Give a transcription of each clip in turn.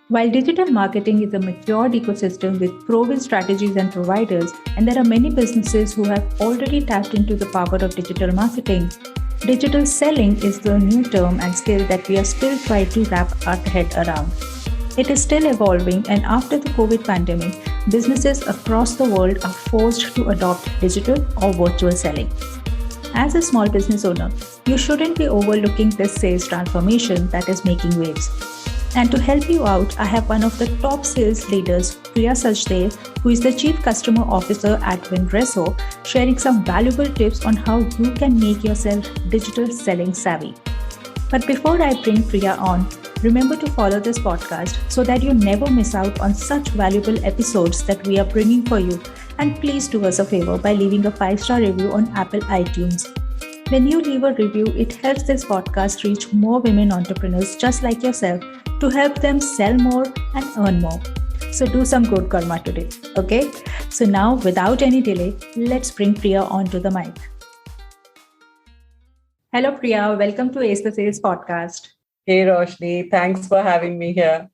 While digital marketing is a matured ecosystem with proven strategies and providers, and there are many businesses who have already tapped into the power of digital marketing, digital selling is the new term and skill that we are still trying to wrap our head around. It is still evolving, and after the COVID pandemic, businesses across the world are forced to adopt digital or virtual selling. As a small business owner, you shouldn't be overlooking this sales transformation that is making waves. And to help you out, I have one of the top sales leaders, Priya Sachdev, who is the Chief Customer Officer at Vengresso, sharing some valuable tips on how you can make yourself digital selling savvy. But before I bring Priya on, remember to follow this podcast so that you never miss out on such valuable episodes that we are bringing for you. And please do us a favor by leaving a 5-star review on Apple iTunes. When you leave a review, it helps this podcast reach more women entrepreneurs just like yourself to help them sell more and earn more. So do some good karma today, okay? So now, without any delay, let's bring Priya onto the mic. Hello, Priya. Welcome to Ace the Sales podcast. Hey Roshni, thanks for having me here.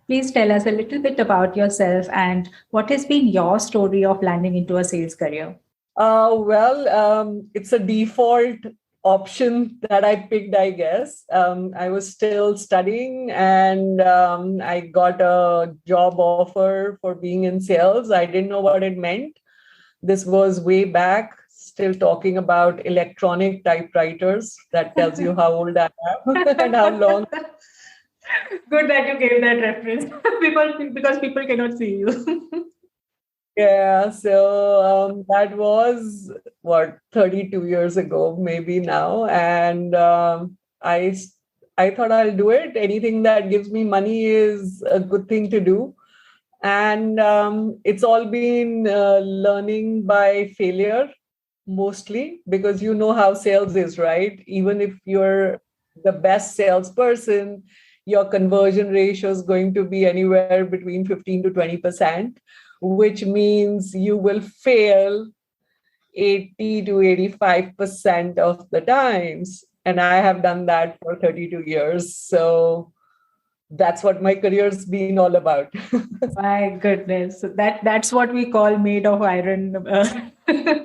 Please tell us a little bit about yourself and what has been your story of landing into a sales career. It's a default option that I picked, I guess. I was still studying and I got a job offer for being in sales. I didn't know what it meant. This was way back, still talking about electronic typewriters. That tells you how old I am and how long. Good that you gave that reference because people cannot see you. Yeah, so that was 32 years ago, maybe now, and I thought I'll do it. Anything that gives me money is a good thing to do, and it's all been learning by failure mostly because you know how sales is, right? Even if you're the best salesperson, your conversion ratio is going to be anywhere between 15 to 20%, which means you will fail 80 to 85% of the times. And I have done that for 32 years. So that's what my career's been all about. My goodness. That's what we call made of iron.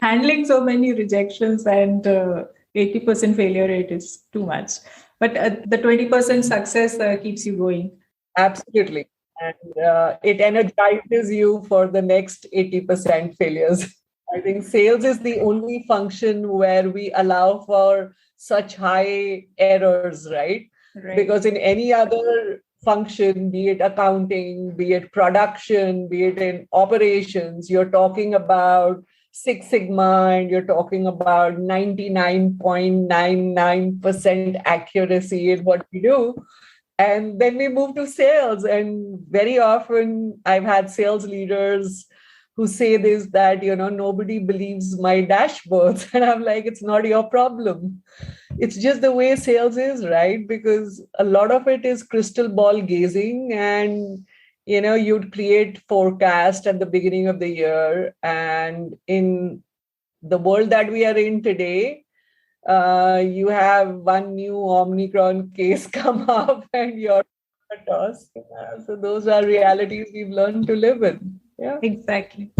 Handling so many rejections and 80% failure rate is too much. But the 20% success keeps you going. Absolutely. And it energizes you for the next 80% failures. I think sales is the only function where we allow for such high errors, right? Because in any other function, be it accounting, be it production, be it in operations, you're talking about Six Sigma and you're talking about 99.99% accuracy in what we do. And then we move to sales. And very often I've had sales leaders who say this, that, nobody believes my dashboards. And I'm like, it's not your problem. It's just the way sales is, right? Because a lot of it is crystal ball gazing and, you'd create forecast at the beginning of the year. And in the world that we are in today, you have one new Omicron case come up and you're tossed. So those are realities we've learned to live with. Yeah, exactly.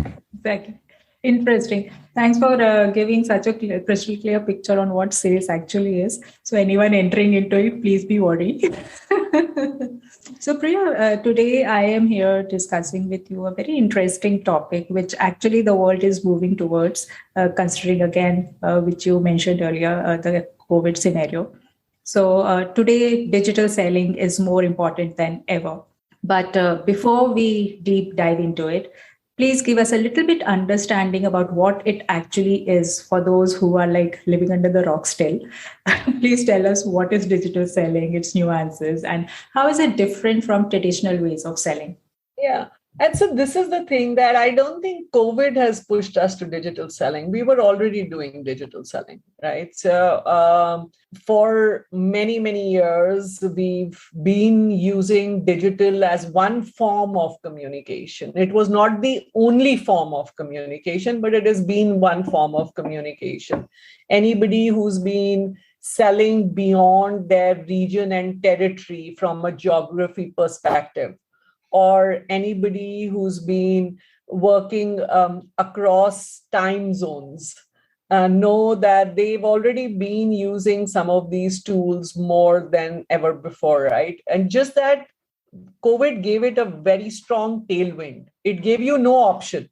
Interesting. Thanks for giving such a crystal clear picture on what sales actually is. So anyone entering into it, please be worried. So Priya, today I am here discussing with you a very interesting topic, which actually the world is moving towards, considering again, which you mentioned earlier, the COVID scenario. So today, digital selling is more important than ever. But before we deep dive into it, please give us a little bit understanding about what it actually is for those who are like living under the rock still. Please tell us what is digital selling, its nuances, and how is it different from traditional ways of selling? Yeah. And so this is the thing that I don't think COVID has pushed us to digital selling. We were already doing digital selling, right? So for many, many years, we've been using digital as one form of communication. It was not the only form of communication, but it has been one form of communication. Anybody who's been selling beyond their region and territory from a geography perspective or anybody who's been working across time zones know that they've already been using some of these tools more than ever before, right? And just that COVID gave it a very strong tailwind. It gave you no option.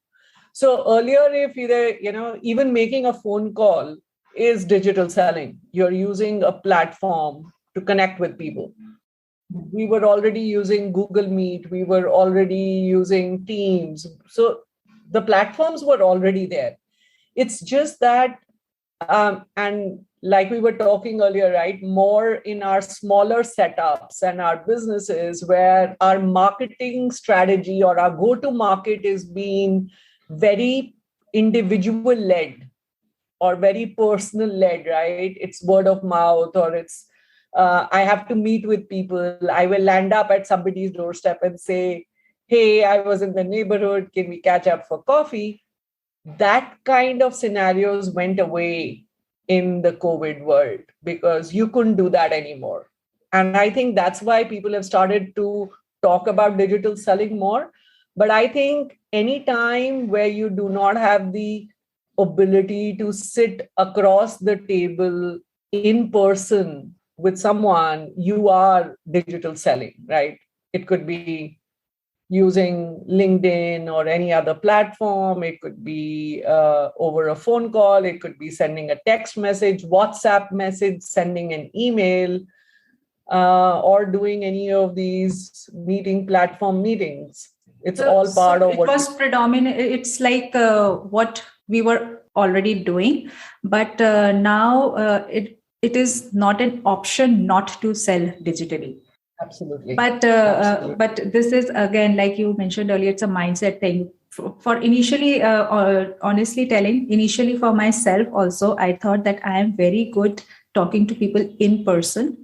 So earlier, if either, even making a phone call is digital selling. You're using a platform to connect with people. We were already using Google Meet. We were already using Teams. So the platforms were already there. It's just that, and like we were talking earlier, right, more in our smaller setups and our businesses where our marketing strategy or our go-to market is being very individual led or very personal led, right? It's word of mouth, or it's I have to meet with people. I will land up at somebody's doorstep and say, hey, I was in the neighborhood. Can we catch up for coffee? That kind of scenarios went away in the COVID world because you couldn't do that anymore. And I think that's why people have started to talk about digital selling more. But I think any time where you do not have the ability to sit across the table in person with someone, you are digital selling, right? It could be using LinkedIn or any other platform. It could be over a phone call. It could be sending a text message, WhatsApp message, sending an email, or doing any of these meeting platform meetings. It's all part of what it was predominant. It's like what we were already doing, but now it is not an option not to sell digitally. Absolutely. But this is, again, like you mentioned earlier, it's a mindset thing. For initially, honestly telling, initially for myself also, I thought that I am very good talking to people in person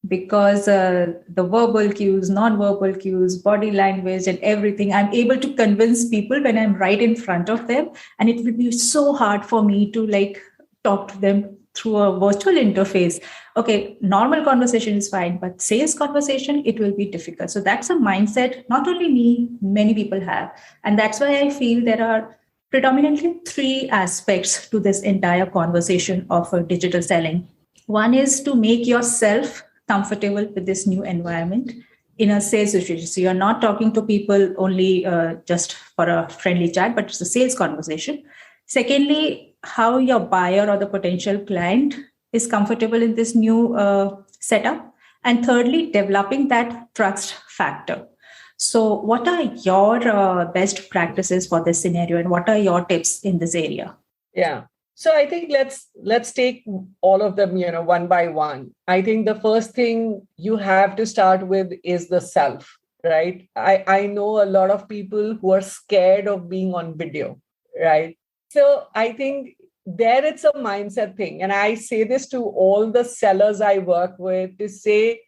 because the verbal cues, non-verbal cues, body language and everything, I'm able to convince people when I'm right in front of them. And it will be so hard for me to like talk to them through a virtual interface. Okay, normal conversation is fine, but sales conversation, it will be difficult. So that's a mindset, not only me, many people have. And that's why I feel there are predominantly three aspects to this entire conversation of digital selling. One is to make yourself comfortable with this new environment in a sales situation. So you're not talking to people only just for a friendly chat, but it's a sales conversation. Secondly, how your buyer or the potential client is comfortable in this new setup. And thirdly, developing that trust factor. So what are your best practices for this scenario and what are your tips in this area? Yeah. So I think let's take all of them, one by one. I think the first thing you have to start with is the self, right? I know a lot of people who are scared of being on video, right? So I think there it's a mindset thing. And I say this to all the sellers I work with to say,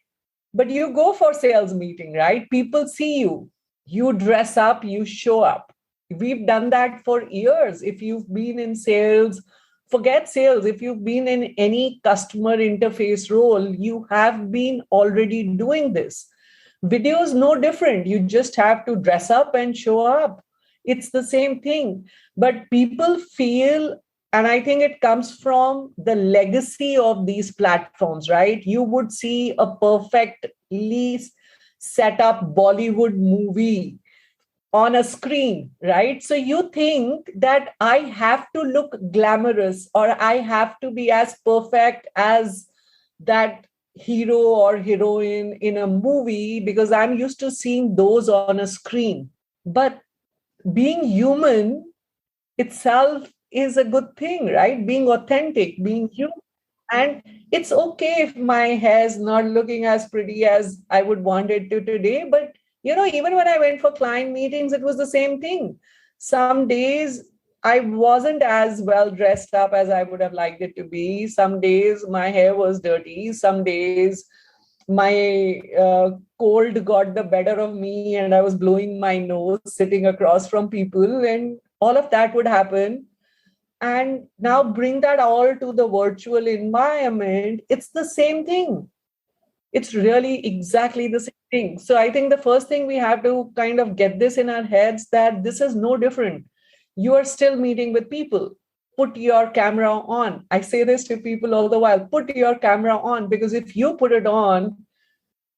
but you go for sales meeting, right? People see you, you dress up, you show up. We've done that for years. If you've been in sales, forget sales. If you've been in any customer interface role, you have been already doing this. Video is no different. You just have to dress up and show up. It's the same thing. But people feel, and I think it comes from the legacy of these platforms, right? You would see a perfectly set up Bollywood movie on a screen, right? So you think that I have to look glamorous or I have to be as perfect as that hero or heroine in a movie because I'm used to seeing those on a screen. But being human itself is a good thing, right? Being authentic, being human. And it's okay if my hair is not looking as pretty as I would want it to today. But, even when I went for client meetings, it was the same thing. Some days I wasn't as well dressed up as I would have liked it to be. Some days my hair was dirty. Some days my cold got the better of me and I was blowing my nose sitting across from people, and all of that would happen. And now bring that all to the virtual environment. It's the same thing. It's really exactly the same thing. So I think the first thing we have to kind of get this in our heads that this is no different. You are still meeting with people. Put your camera on. I say this to people all the while. Put your camera on, because if you put it on,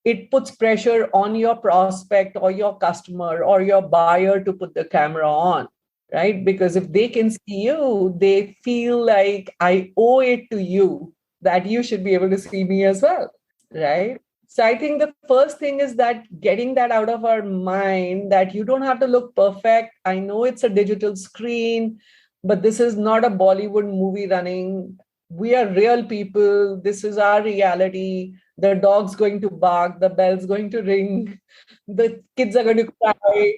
it puts pressure on your prospect or your customer or your buyer to put the camera on, right? Because if they can see you, they feel like I owe it to you that you should be able to see me as well, right? So I think the first thing is that getting that out of our mind, that you don't have to look perfect. I know it's a digital screen, but this is not a Bollywood movie running. We are real people. This is our reality. The dog's going to bark, the bell's going to ring, the kids are going to cry.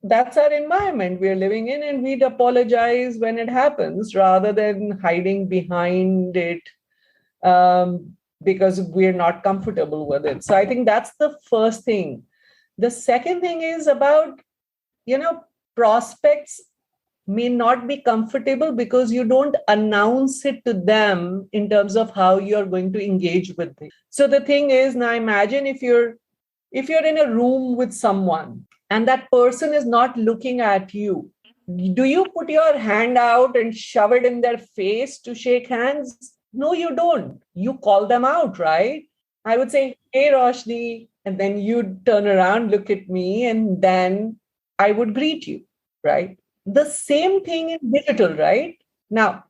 That's our environment we're living in, and we'd apologize when it happens rather than hiding behind it, because we're not comfortable with it. So I think that's the first thing. The second thing is about, prospects may not be comfortable because you don't announce it to them in terms of how you're going to engage with them. So the thing is, now imagine if you're in a room with someone and that person is not looking at you, do you put your hand out and shove it in their face to shake hands? No, you don't. You call them out, right? I would say, hey, Roshni, and then you'd turn around, look at me, and then I would greet you, right? The same thing in digital, right? Now,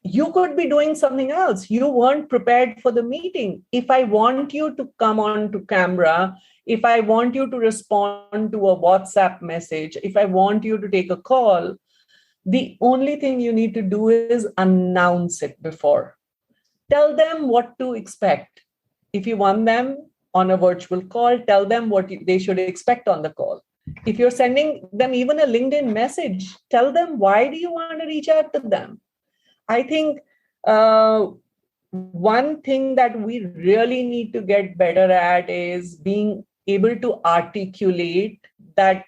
you could be doing something else. You weren't prepared for the meeting. If I want you to come on to camera, if I want you to respond to a WhatsApp message, if I want you to take a call, the only thing you need to do is announce it before. Tell them what to expect. If you want them on a virtual call, tell them what they should expect on the call. If you're sending them even a LinkedIn message, tell them why do you want to reach out to them. I think one thing that we really need to get better at is being able to articulate that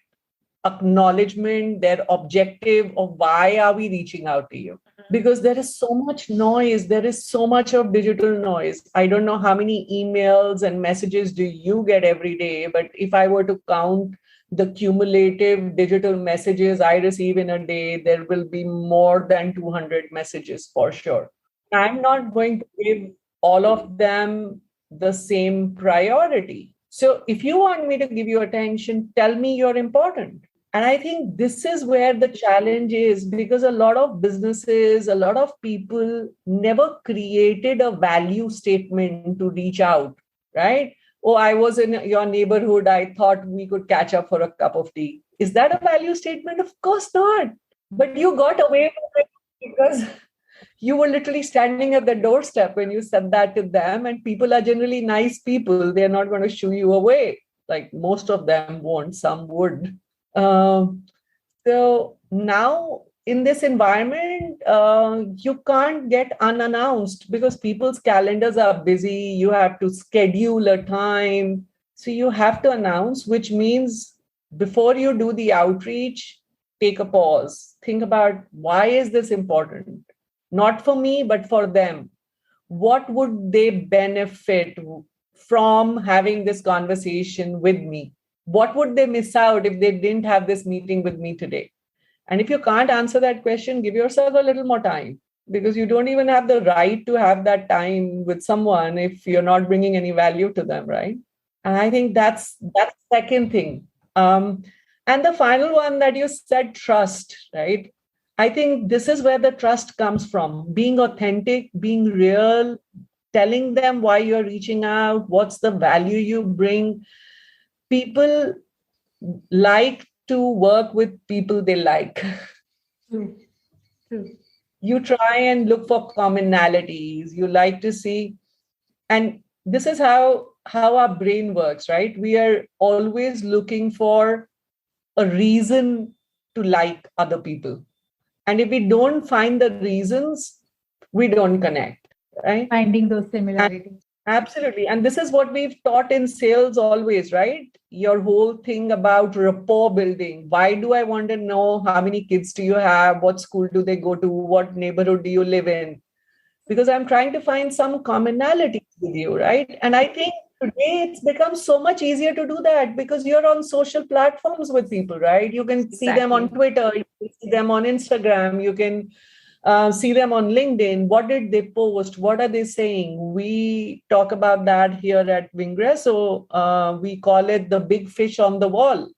acknowledgement, their objective of why are we reaching out to you. Because there is so much noise, there is so much of digital noise. I don't know how many emails and messages do you get every day, but if I were to count the cumulative digital messages I receive in a day, there will be more than 200 messages for sure. I'm not going to give all of them the same priority. So if you want me to give you attention, tell me you're important. And I think this is where the challenge is, because a lot of businesses, a lot of people never created a value statement to reach out, right? Oh, I was in your neighborhood. I thought we could catch up for a cup of tea. Is that a value statement? Of course not. But you got away with it because you were literally standing at the doorstep when you said that to them. And people are generally nice people. They're not going to shoo you away. Like most of them won't, some would. So now in this environment, you can't get unannounced because people's calendars are busy. You have to schedule a time. So you have to announce, which means before you do the outreach, take a pause. Think about, why is this important? Not for me, but for them. What would they benefit from having this conversation with me? What would they miss out if they didn't have this meeting with me today? And if you can't answer that question, give yourself a little more time, because you don't even have the right to have that time with someone if you're not bringing any value to them, right? And I think that's second thing. And the final one that you said, trust, right? I think this is where the trust comes from. Being authentic, being real, telling them why you're reaching out, what's the value you bring. People like to work with people they like. True. You try and look for commonalities. You like to see, and this is how our brain works, right? We are always looking for a reason to like other people. And if we don't find the reasons, we don't connect, right? Finding those similarities. Absolutely. And this is what we've taught in sales always, right? Your whole thing about rapport building. Why do I want to know how many kids do you have? What school do they go to? What neighborhood do you live in? because I'm trying to find some commonalities with you, right? And I think today it's become so much easier to do that because you're on social platforms with people, right? You can see them on Exactly. Twitter, you can see them on Instagram, you can see them on LinkedIn. What did they post? What are they saying? We talk about that here at Vengresso. We call it the big fish on the wall.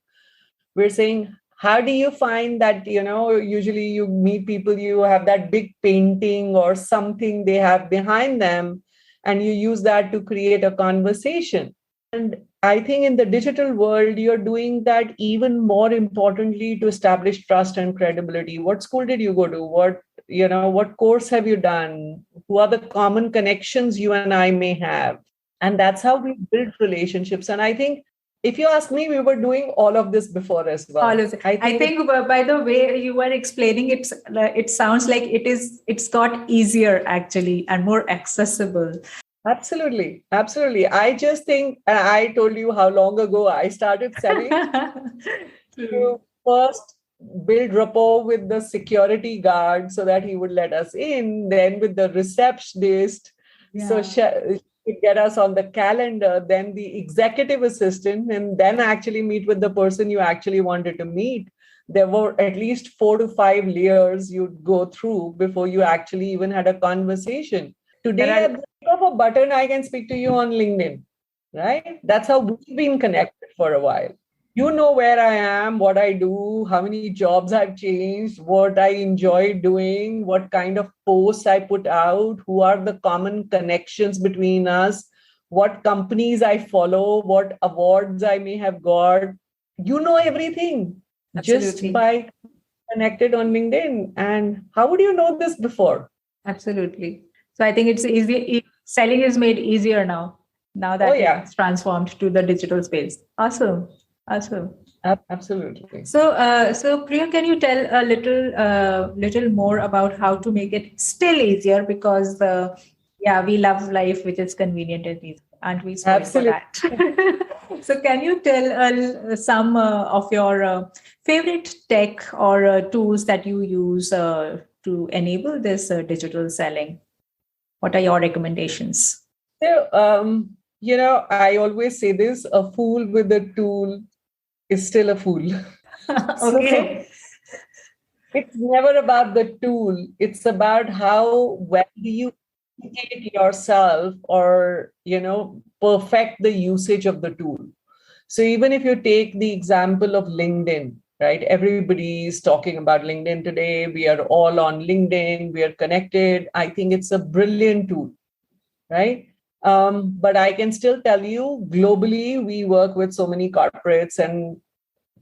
We're saying, how do you find that, usually you meet people, you have that big painting or something they have behind them, and you use that to create a conversation. And I think in the digital world, you're doing that even more importantly to establish trust and credibility. What school did you go to? What course have you done? Who are the common connections you and I may have? And that's how we build relationships. And I think if you ask me, we were doing all of this before as All well. of it. I think by the way you were explaining it, it sounds like it's got easier actually and more accessible. Absolutely. Absolutely. I just think, and I told you how long ago I started selling. You first build rapport with the security guard so that he would let us in, then with the receptionist. So get us on the calendar, then the executive assistant, and then actually meet with the person you actually wanted to meet. There were at least 4 to 5 layers you'd go through before you actually even had a conversation. Today, at the click of a button, I can speak to you on LinkedIn, right? That's how we've been connected for a while. You know where I am, what I do, how many jobs I've changed, what I enjoy doing, what kind of posts I put out, who are the common connections between us, what companies I follow, what awards I may have got. You know everything. Absolutely. Just by connected on LinkedIn. And how would you know this before? Absolutely. So I think it's easy. Selling is made easier now. Now that it's transformed to the digital space. Awesome. Absolutely. So Priya, can you tell a little more about how to make it still easier? Because we love life, which is convenient and easy, and we spoil for that. So can you tell some of your favorite tech or tools that you use to enable this digital selling? What are your recommendations? So, I always say this: a fool with a tool is still a fool. Okay. So it's never about the tool. It's about how well do you educate yourself or, perfect the usage of the tool. So even if you take the example of LinkedIn, right? Everybody is talking about LinkedIn today. We are all on LinkedIn. We are connected. I think it's a brilliant tool, right? But I can still tell you globally, we work with so many corporates and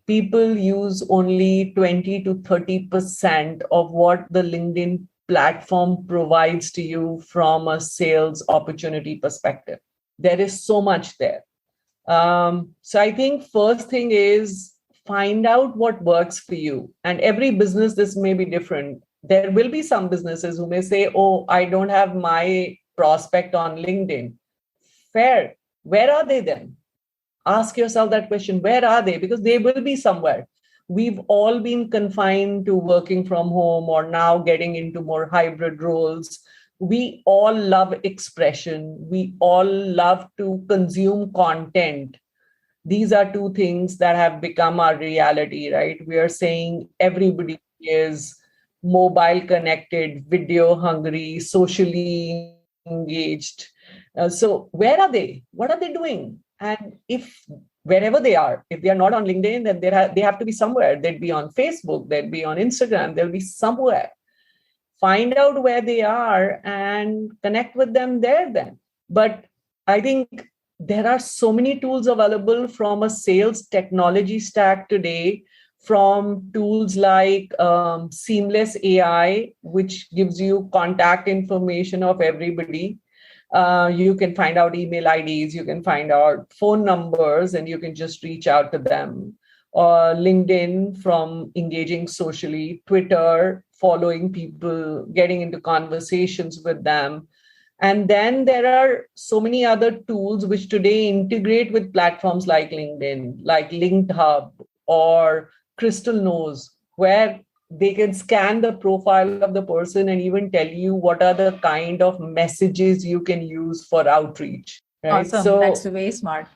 people use only 20 to 30% of what the LinkedIn platform provides to you from a sales opportunity perspective. There is so much there. So I think first thing is find out what works for you. And every business, this may be different. There will be some businesses who may say, oh, I don't have my prospect on LinkedIn. Fair. Where are they then? Ask yourself that question. Where are they? Because they will be somewhere. We've all been confined to working from home or now getting into more hybrid roles. We all love expression. We all love to consume content. These are two things that have become our reality, right? We are saying everybody is mobile connected, video hungry, socially engaged. So where are they? What are they doing? And if wherever they are, if they are not on LinkedIn, then they have to be somewhere. They'd be on Facebook, they'd be on Instagram, they'll be somewhere. Find out where they are and connect with them there then. But I think there are so many tools available from a sales technology stack today, from tools like Seamless AI, which gives you contact information of everybody. You can find out email IDs, you can find out phone numbers, and you can just reach out to them. Or LinkedIn from engaging socially, Twitter, following people, getting into conversations with them. And then there are so many other tools which today integrate with platforms like LinkedIn, like LinkedHub or Crystal Knows, where they can scan the profile of the person and even tell you what are the kind of messages you can use for outreach, right? Awesome. That's So way smart.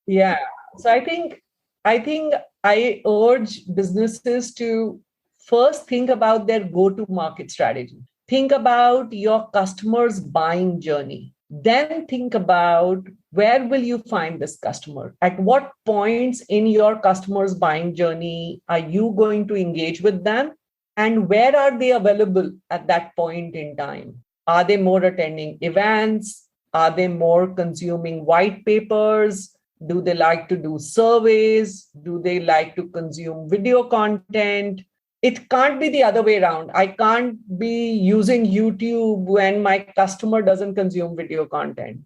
yeah. So I think I urge businesses to first think about their go-to-market strategy. Think about your customer's buying journey. Then think about where will you find this customer? At what points in your customer's buying journey are you going to engage with them? And where are they available at that point in time? Are they more attending events? Are they more consuming white papers? Do they like to do surveys? Do they like to consume video content? It can't be the other way around. I can't be using YouTube when my customer doesn't consume video content,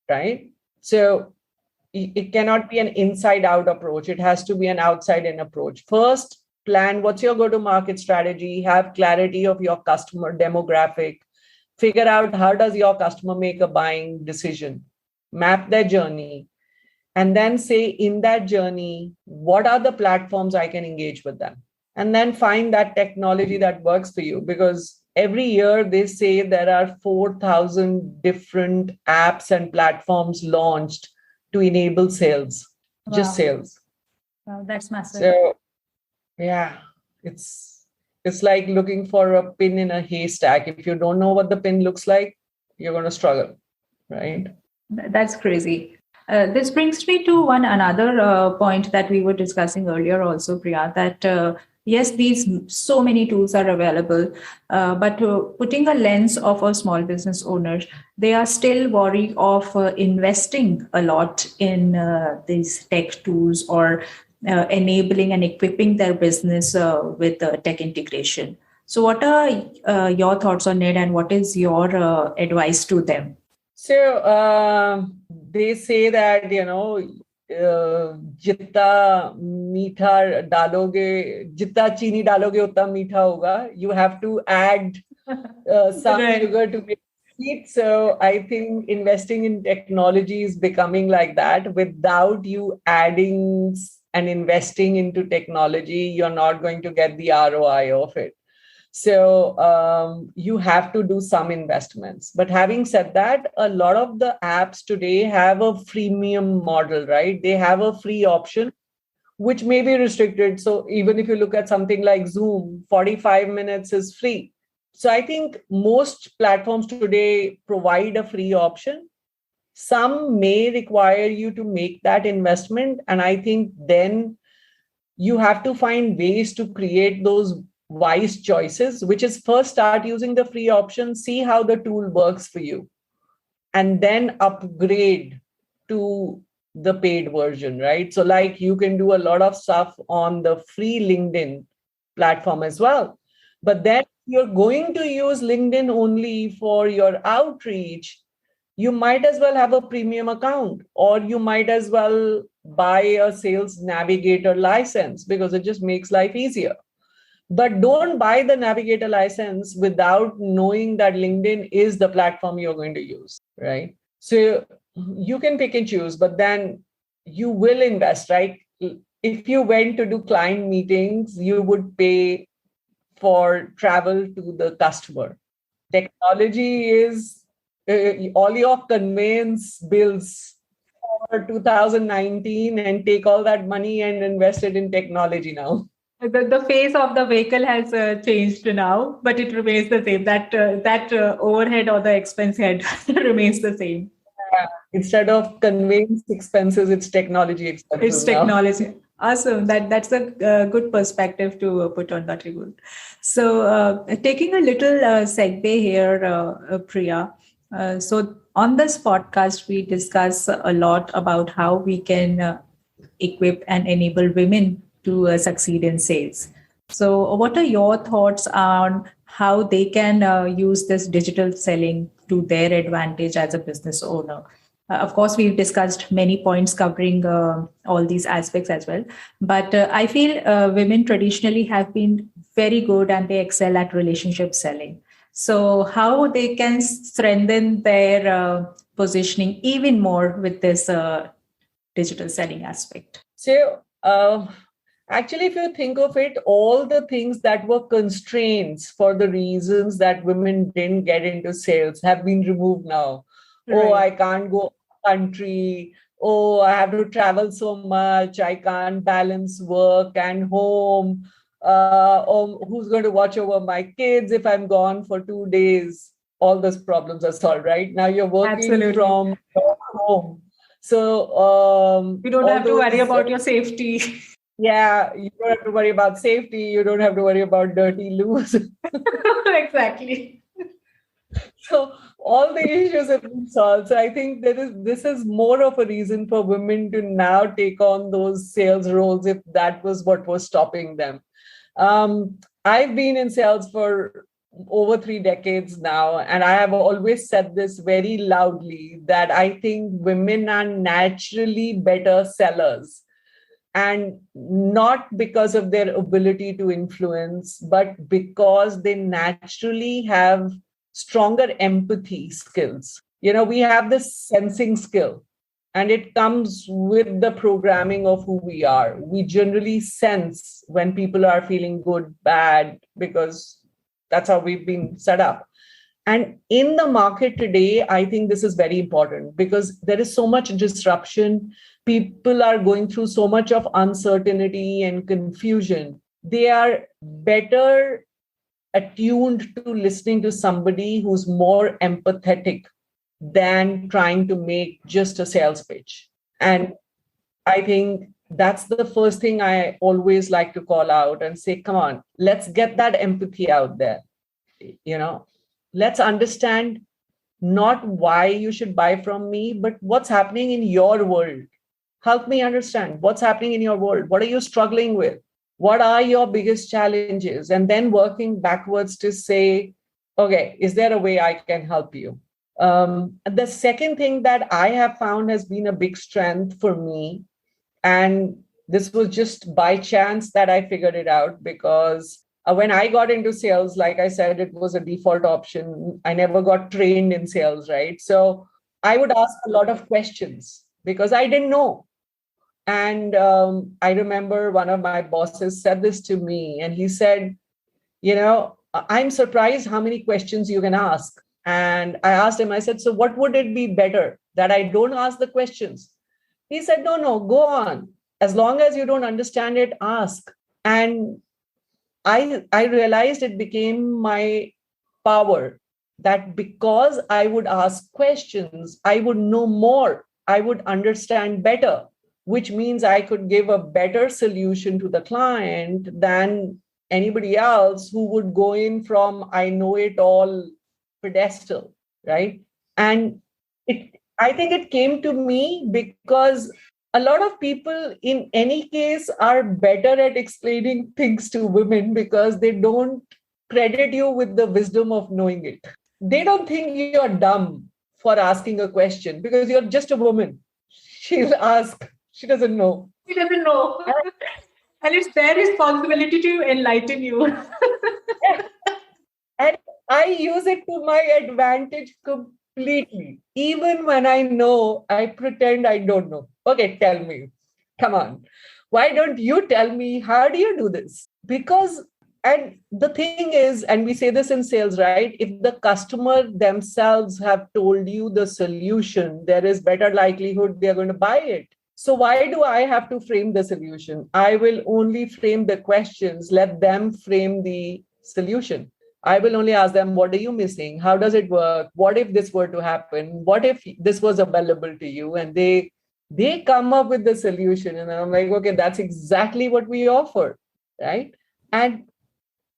right? So it cannot be an inside out approach. It has to be an outside in approach. First, plan what's your go to market strategy, have clarity of your customer demographic, figure out how does your customer make a buying decision, map their journey, and then say in that journey, what are the platforms I can engage with them? And then find that technology that works for you. Because every year they say there are 4,000 different apps and platforms launched to enable sales, just Wow. sales. Wow, that's massive. So yeah, it's like looking for a pin in a haystack. If you don't know what the pin looks like, you're going to struggle, right? That's crazy. This brings me to one another point that we were discussing earlier, also, Priya. That yes, these so many tools are available, but putting a lens of a small business owner, they are still worried of investing a lot in these tech tools or enabling and equipping their business with tech integration. So, what are your thoughts on it, and what is your advice to them? So they say that, जितना मीठा डालोगे, जितना चीनी डालोगे उतना मीठा होगा. You have to add some Right. sugar to make it sweet. So I think investing in technology is becoming like that. Without you adding and investing into technology, you're not going to get the ROI of it. So you have to do some investments. But having said that, a lot of the apps today have a freemium model, right? They have a free option, which may be restricted. So even if you look at something like Zoom, 45 minutes is free. So I think most platforms today provide a free option. Some may require you to make that investment. And I think then you have to find ways to create those wise choices, which is first start using the free option, see how the tool works for you, and then upgrade to the paid version, right? So, like you can do a lot of stuff on the free LinkedIn platform as well. But then you're going to use LinkedIn only for your outreach, you might as well have a premium account, or you might as well buy a sales navigator license because it just makes life easier. But don't buy the navigator license without knowing that LinkedIn is the platform you're going to use, right? So you can pick and choose, but then you will invest, right? If you went to do client meetings, you would pay for travel to the customer. Technology is all your conveyance bills for 2019 and take all that money and invest it in technology now. The face of the vehicle has changed now, but it remains the same. That overhead or the expense head remains the same. Instead of conveyance expenses, it's technology It's expenses now. technology. Awesome. That's a good perspective to put on that, Rigul. So, taking a little segue here, Priya. So, on this podcast, we discuss a lot about how we can equip and enable women to succeed in sales. So, what are your thoughts on how they can use this digital selling to their advantage as a business owner? Of course, we've discussed many points covering all these aspects as well. But I feel women traditionally have been very good and they excel at relationship selling. So, how they can strengthen their positioning even more with this digital selling aspect? So Actually, if you think of it, all the things that were constraints for the reasons that women didn't get into sales have been removed now. Oh, Right. I can't go country. Oh, I have to travel so much. I can't balance work and home. Oh, who's going to watch over my kids if I'm gone for 2 days? All those problems are solved, right? Now you're working Absolutely. from your home. So You don't all have to worry those about your safety. yeah, you don't have to worry about safety. You don't have to worry about dirty loos. Exactly. So all the issues have been solved. So I think this is more of a reason for women to now take on those sales roles if that was what was stopping them. I've been in sales for over 3 decades now, and I have always said this very loudly that I think women are naturally better sellers, and not because of their ability to influence, but because they naturally have stronger empathy skills. We have this sensing skill, and it comes with the programming of who we are. We generally sense when people are feeling good, bad, because that's how we've been set up. And in the market today, I think this is very important because there is so much disruption. People are going through so much of uncertainty and confusion. They are better attuned to listening to somebody who's more empathetic than trying to make just a sales pitch. And I think that's the first thing I always like to call out and say, come on, let's get that empathy out there. You know, let's understand not why you should buy from me, but what's happening in your world. Help me understand what's happening in your world. What are you struggling with? What are your biggest challenges? And then working backwards to say, okay, is there a way I can help you? The second thing that I have found has been a big strength for me, and this was just by chance that I figured it out because when I got into sales, like I said, it was a default option. I never got trained in sales, right? So I would ask a lot of questions because I didn't know. And I remember one of my bosses said this to me, and he said, I'm surprised how many questions you can ask. And I asked him, I said, so what would it be better that I don't ask the questions? He said, no, no, go on. As long as you don't understand it, ask. And I realized it became my power that because I would ask questions, I would know more, I would understand better, which means I could give a better solution to the client than anybody else who would go in from I know it all pedestal, right? And I think it came to me because a lot of people in any case are better at explaining things to women because they don't credit you with the wisdom of knowing it. They don't think you're dumb for asking a question because you're just a woman. She'll ask, she doesn't know. She doesn't know. And it's their responsibility to enlighten you. And I use it to my advantage completely. Even when I know, I pretend I don't know. Okay, tell me. Come on. Why don't you tell me? How do you do this? Because, and the thing is, and we say this in sales, right? If the customer themselves have told you the solution, there is better likelihood they're going to buy it. So why do I have to frame the solution? I will only frame the questions, let them frame the solution. I will only ask them, what are you missing? How does it work? What if this were to happen? What if this was available to you? And they come up with the solution. And I'm like, okay, that's exactly what we offer, right? And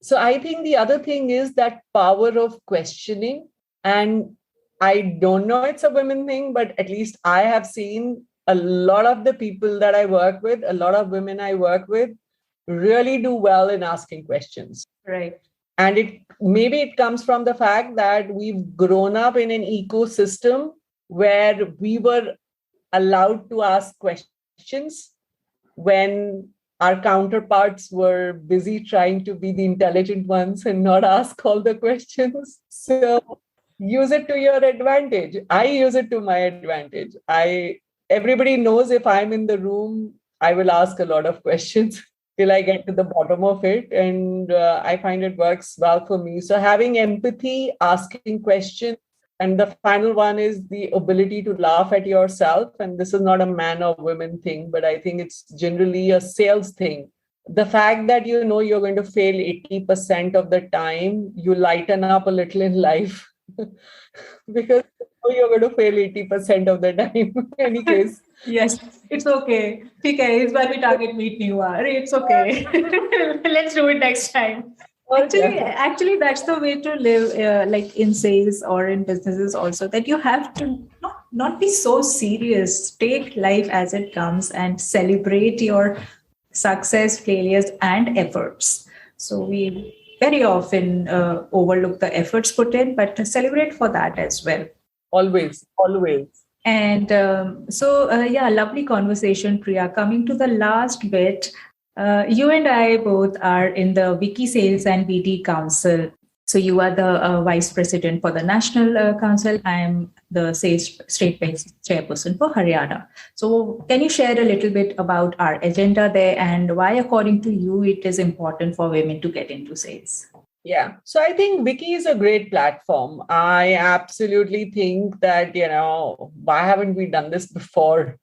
so I think the other thing is that power of questioning. And I don't know it's a women thing, but at least I have seen a lot of the people that I work with, a lot of women I work with, really do well in asking questions. Right. And it comes from the fact that we've grown up in an ecosystem where we were allowed to ask questions when our counterparts were busy trying to be the intelligent ones and not ask all the questions. So use it to your advantage. I use it to my advantage. Everybody knows if I'm in the room, I will ask a lot of questions. till I get to the bottom of it. And I find it works well for me. So having empathy, asking questions, and the final one is the ability to laugh at yourself. And this is not a man or woman thing, but I think it's generally a sales thing. The fact that you know you're going to fail 80% of the time, you lighten up a little in life because you know you're going to fail 80% of the time. In any case. Yes, it's okay. Okay, इस बार भी target meet नहीं हुआ. अरे, it's okay. Let's do it next time. Actually, that's the way to live, like in sales or in businesses also, that you have to not be so serious. Take life as it comes and celebrate your success, failures, and efforts. So we very often overlook the efforts put in, but celebrate for that as well. Always. And lovely conversation, Priya. Coming to the last bit, you and I both are in the Wiki Sales and BD Council. So you are the Vice President for the National Council. I am the Sales State-based Chairperson for Haryana. So can you share a little bit about our agenda there and why, according to you, it is important for women to get into sales? Yeah. So I think Wiki is a great platform. I absolutely think that, why haven't we done this before?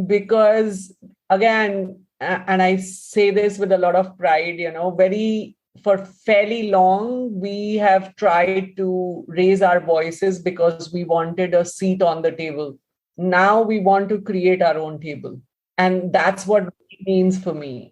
Because again, and I say this with a lot of pride, for fairly long, we have tried to raise our voices because we wanted a seat on the table. Now we want to create our own table. And that's what it means for me.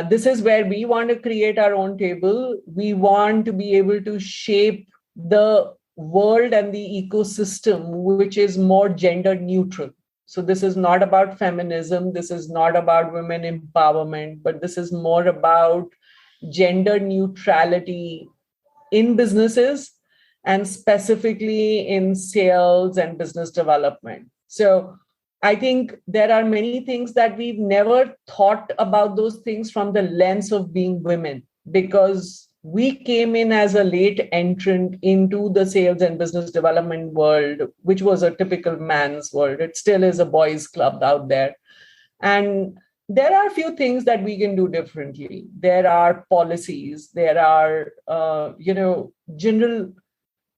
This is where we want to create our own table. We want to be able to shape the world and the ecosystem, which is more gender neutral. So this is not about feminism. This is not about women empowerment, but this is more about gender neutrality in businesses and specifically in sales and business development. So I think there are many things that we've never thought about those things from the lens of being women, because we came in as a late entrant into the sales and business development world, which was a typical man's world. It still is a boys' club out there. And there are a few things that we can do differently. There are policies, there are, general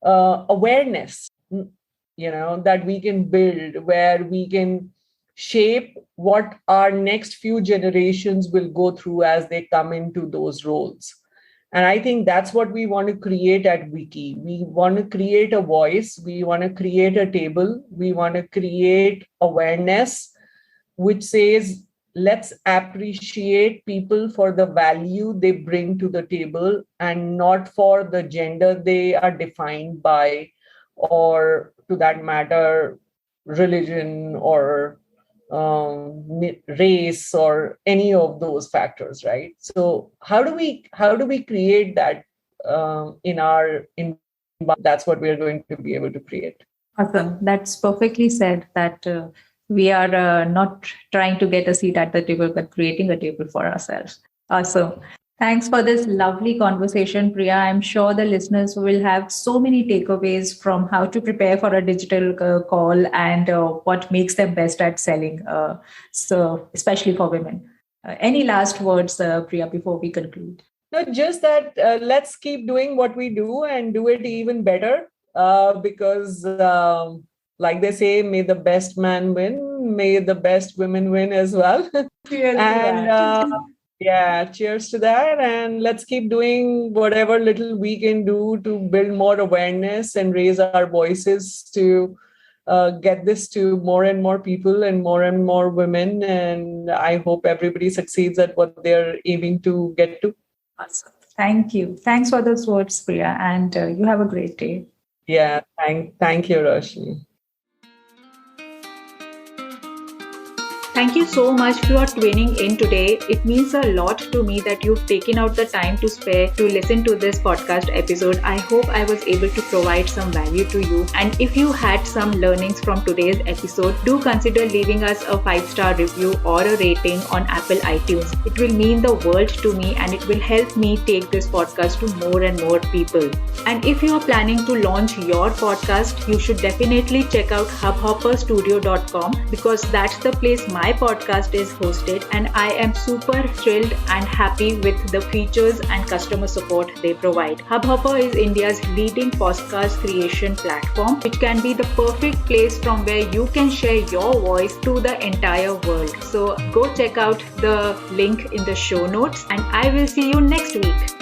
awareness, that we can build, where we can shape what our next few generations will go through as they come into those roles. And I think that's what we want to create at Wiki. We want to create a voice. We want to create a table. We want to create awareness, which says, let's appreciate people for the value they bring to the table and not for the gender they are defined by, or to that matter, religion or race or any of those factors, right? So how do we create that in our environment? That's what we are going to be able to create. Awesome. That's perfectly said, that we are not trying to get a seat at the table, but creating a table for ourselves. Awesome. Thanks for this lovely conversation, Priya. I'm sure the listeners will have so many takeaways from how to prepare for a digital call and what makes them best at selling, so especially for women. Any last words, Priya, before we conclude? No, just that let's keep doing what we do and do it even better, because like they say, may the best man win, may the best women win as well. Cheers to that. And let's keep doing whatever little we can do to build more awareness and raise our voices to get this to more and more people and more women. And I hope everybody succeeds at what they're aiming to get to. Awesome. Thank you. Thanks for those words, Priya. And you have a great day. Yeah. Thank you, Roshni. Thank you so much for tuning in today. It means a lot to me that you've taken out the time to spare to listen to this podcast episode. I hope I was able to provide some value to you. And if you had some learnings from today's episode, do consider leaving us a 5-star review or a rating on Apple iTunes. It will mean the world to me and it will help me take this podcast to more and more people. And if you are planning to launch your podcast, you should definitely check out hubhopperstudio.com, because that's the place my my podcast is hosted, and I am super thrilled and happy with the features and customer support they provide. Hubhopper is India's leading podcast creation platform, which can be the perfect place from where you can share your voice to the entire world. So go check out the link in the show notes, and I will see you next week.